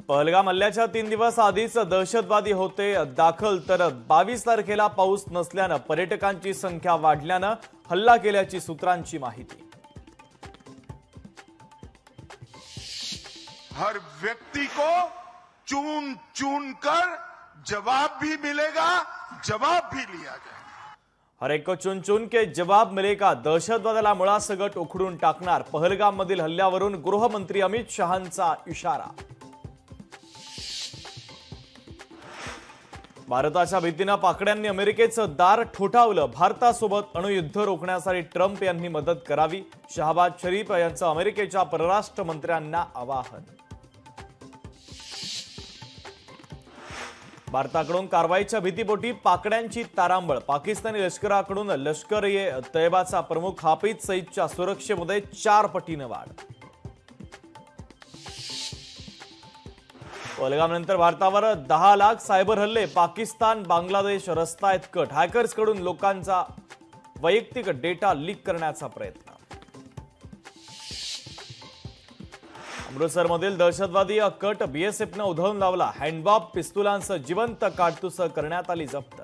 पहलगाम हल्ल्याच्या 3 दिवस आधीच दहशतवादी होते दाखल, तर 22 तारखेला पाऊस नसल्यानं पर्यटकांची संख्या वाढल्यानं हल्ला केल्याची सूत्रांची माहिती। हर व्यक्ति को चुन चुन कर जवाब भी मिलेगा, जवाब भी लिया जाएगा। हर एक को चुन चुन के जवाब मिलेगा। दहशतवादाला मुळासकट उखडून टाकणार, पहलगाम मधील हल्ल्यावरून गृहमंत्री अमित शहांचा इशारा। भारताच्या भीतीनं पाकड्यांनी अमेरिकेचं दार ठोठावलं, भारतासोबत अणुयुद्ध रोखण्यासाठी ट्रम्प यांनी मदत करावी, शहबाज शरीफ यांचं अमेरिकेच्या परराष्ट्र मंत्र्यांना आवाहन। भारताकडून कारवाईच्या भीतीपोटी पाकड्यांची तारांबळ, पाकिस्तानी लष्कराकडून लष्कर-ए-तैयबाचा प्रमुख हाफिज सईदच्या सुरक्षेमध्ये 4 पटीनं वाढ। पहलगामनंतर भारतावर 10 लाख सायबर हल्ले, पाकिस्तान बांगलादेश रस्तायत कट, हॅकर्सकडून लोकांचा वैयक्तिक डेटा लीक करण्याचा प्रयत्न। अमृतसरमधील दहशतवादी कट बीएसएफनं उधळून लावला, हँडबॉम्ब पिस्तुलांसह जिवंत काडतुसं करण्यात आली जप्त।